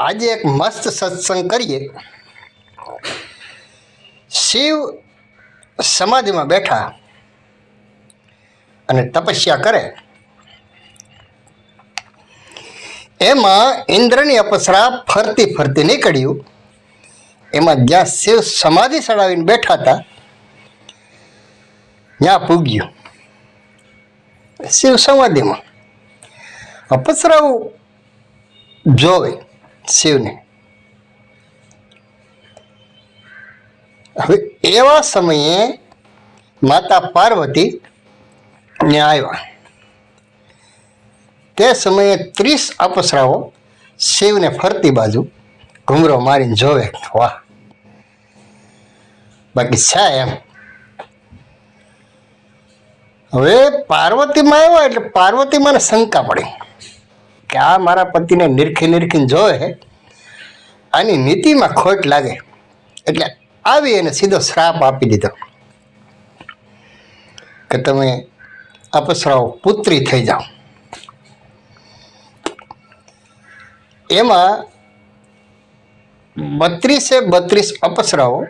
આજે એક મસ્ત સત્સંગ કરીએ. શિવ સમાધિમાં બેઠા અને તપસ્યા કરે. એમાં ઇન્દ્રની અપ્સરા ફરતી ફરતી નીકળ્યું. એમાં જ્યાં શિવ સમાધિ ચડાવીને બેઠા હતા ત્યાં પૂગ્યું. શિવ સમાધિમાં અપ્સરાઓ જોવે શિવને. હવે એવા સમયે માતા પાર્વતી ત્યાં આવ્યા. તે સમયે 30 અપ્સરાઓ શિવને ફરતી બાજુ ઘૂમરો મારીને જોવે. વાહ, બાકી છે એમ. હવે પાર્વતીમાં આવ્યા એટલે પાર્વતીમાં શંકા પડી કે આ મારા પતિને નિરખીને જોવે, આની નીતિમાં ખોટ લાગે. એટલે આવી એને સીધો શ્રાપ આપી દીધો કે તમે અપ્સરાઓ પુત્રી થઈ જાઓ. એમાં 32 અપ્સરાઓ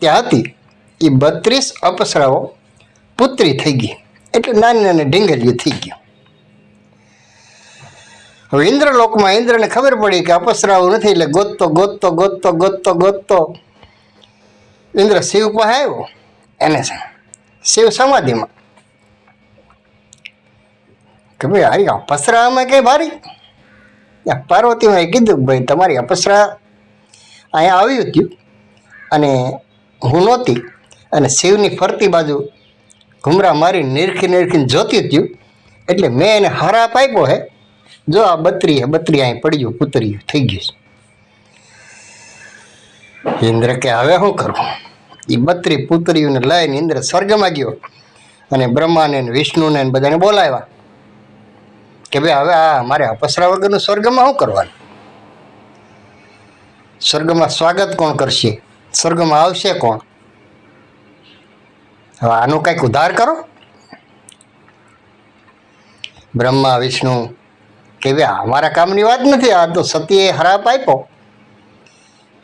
ત્યાં હતી. એ 32 અપ્સરાઓ પુત્રી થઈ ગઈ, એટલે નાની નાની ઢીંગલીઓ થઈ ગયું. હવે ઇન્દ્રલોકમાં ઇન્દ્રને ખબર પડી કે અપ્સરાઓ નથી, એટલે ગોતતો ઇન્દ્ર શિવ પાસે આવ્યો. એને શિવ સમાધિમાં કે ભાઈ હારી અપ્સરામાં કઈ ભારી. પાર્વતીમાં કીધું ભાઈ તમારી અપ્સરા અહીંયા આવ્યું હતું અને હું નહોતી, અને શિવની ફરતી બાજુ ઘુમરા મારી નિરખીને જોતી હતું, એટલે મેં એને હરાપ આપ્યો હે. જો આ 32 અહીં પડ્યું, પુત્રી થઈ ગયું. ઇન્દ્ર કે હવે શું કરવું? એ 32 પુત્રીઓને લઈને ઇન્દ્ર સ્વર્ગમાં ગયો અને બ્રહ્માને વિષ્ણુને બધાને બોલાવ્યા કે ભાઈ હવે આ મારે અપ્સરા વગરનું સ્વર્ગમાં શું કરવાનું? સ્વર્ગમાં સ્વાગત કોણ કરશે? સ્વર્ગમાં આવશે કોણ? હવે આનું કંઈક ઉદ્ધાર કરો. બ્રહ્મા વિષ્ણુ કે ભાઈ અમારા કામની વાત નથી, આ તો સતીએ હરાપ આપ્યો,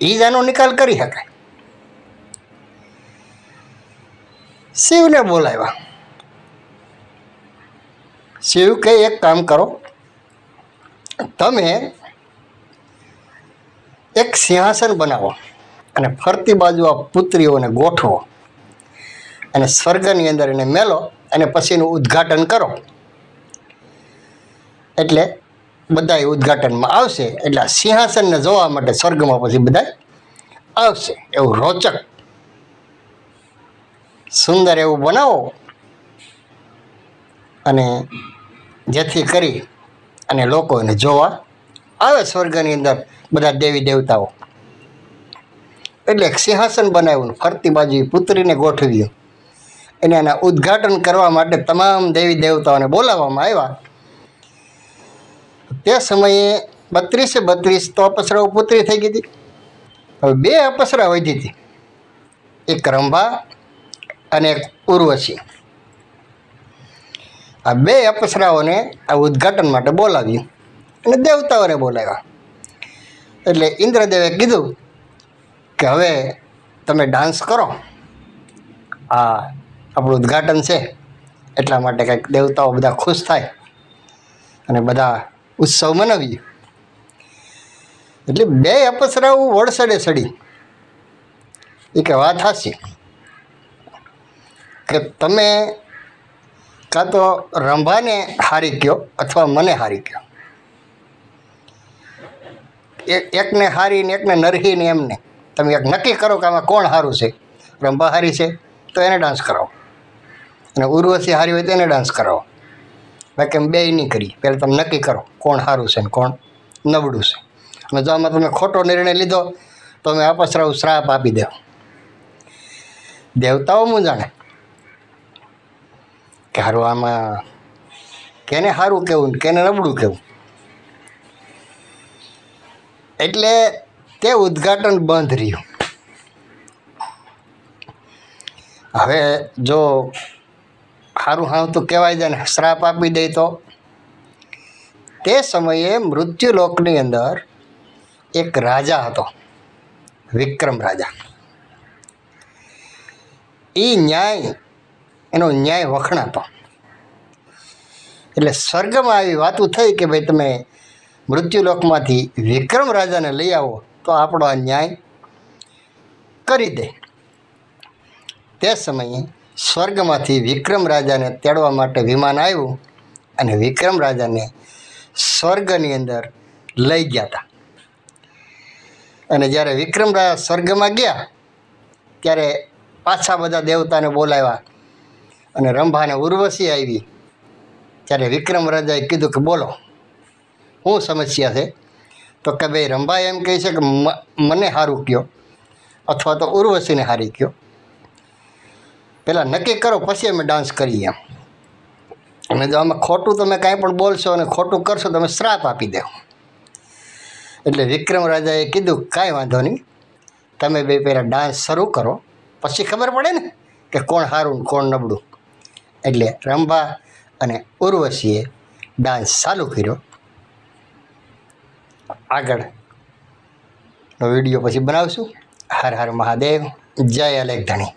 એ જ આનો નિકાલ કરી શકાય. શિવને બોલાવ્યા. શિવ કહે એક કામ કરો, તમે એક સિંહાસન બનાવો અને ફરતી બાજુ આ પુત્રીઓને ગોઠવો અને સ્વર્ગની અંદર એને મેલો અને પછી એનું ઉદ્ઘાટન કરો. એટલે બધા ઉદ્ઘાટનમાં આવશે, એટલે આ સિંહાસનને જોવા માટે સ્વર્ગમાં પછી બધા આવશે. એવું રોચક સુંદર એવું બનાવો, અને જેથી કરી અને લોકો એને જોવા આવે સ્વર્ગની અંદર બધા દેવી દેવતાઓ. એટલે એક સિંહાસન બનાવ્યું, ફરતી બાજુ પુત્રીને ગોઠવ્યું, અને એના ઉદ્ઘાટન કરવા માટે તમામ દેવી દેવતાઓને બોલાવવામાં આવ્યા. તે સમયે 32 તો અપ્સરાઓ પુત્રી થઈ ગઈ હતી. હવે 2 અપ્સરા વધી હતી, એક રંભા અને એક ઉર્વશી. આ 2 અપ્સરાઓને આ ઉદ્ઘાટન માટે બોલાવ્યું અને દેવતાઓને બોલાવ્યા. એટલે ઇન્દ્રદેવે કીધું કે હવે તમે ડાન્સ કરો, આ આપણું ઉદ્ઘાટન છે એટલા માટે કંઈક દેવતાઓ બધા ખુશ થાય અને બધા ઉત્સવ મનાવીએ. એટલે 2 અપ્સરાઓ વડસડે ચડી. એ કે વાત હાચી કે તમે કાં તો રંભાને હારી ગયો અથવા મને હારી ગયો. એકને હારીને એકને નરહીને એમને તમે એક નક્કી કરો કે આમાં કોણ સારું છે. રંભા હારી છે તો એને ડાન્સ કરાવો, અને ઉર્વશી હારી હોય તો એને ડાન્સ કરાવો. બાકી એમ 2 નહીં કરી. પહેલાં તમે નક્કી કરો કોણ સારું છે ને કોણ નબળું છે. અને જો આમાં તમે ખોટો નિર્ણય લીધો તો અમે અપ્સરાઓ શ્રાપ આપી દો. દેવતાઓ હું જાણે કે સારું આમાં કેને સારું કહેવું કેને નબળું કહેવું. એટલે તે ઉદ્ઘાટન બંધ રહ્યું. હવે જો સારું તો કહેવાય જાય ને શ્રાપ આપી દે તો તે સમયે મૃત્યુલોકની અંદર એક રાજા હતો, વિક્રમ રાજા. એનો ન્યાય વખણાતો. એટલે સ્વર્ગમાં આવી વાતો થઈ કે ભાઈ તમે મૃત્યુલોકમાંથી વિક્રમ રાજાને લઈ આવો તો આપણો આ ન્યાય કરી દે. તે સમયે સ્વર્ગમાંથી વિક્રમ રાજાને તેડવા માટે વિમાન આવ્યું અને વિક્રમ રાજાને સ્વર્ગની અંદર લઈ ગયા હતા. અને જ્યારે વિક્રમ રાજા સ્વર્ગમાં ગયા ત્યારે પાછા બધા દેવતાને બોલાવ્યા અને રંભા અને ઉર્વશી આવી. ત્યારે વિક્રમ રાજાએ કીધું કે બોલો શું સમસ્યા છે? તો કે ભાઈ રંભા એમ કહે છે કે મને સારું કયો અથવા તો ઉર્વશીને સારી કયો, પહેલાં નક્કી કરો પછી અમે ડાન્સ કરીએ એમ. અને જો આમાં ખોટું તમે કાંઈ પણ બોલશો અને ખોટું કરશો તમે શ્રાપ આપી દો. એટલે વિક્રમ રાજાએ કીધું કાંઈ વાંધો નહીં, તમે બે પહેલાં ડાન્સ શરૂ કરો પછી ખબર પડે ને કે કોણ સારું ને કોણ નબળું. એટલે રંભા અને ઉર્વશીએ ડાન્સ ચાલુ કર્યો. આગળનો વિડીયો પછી બનાવશું. હર હર મહાદેવ, જય અલેખ ધણી.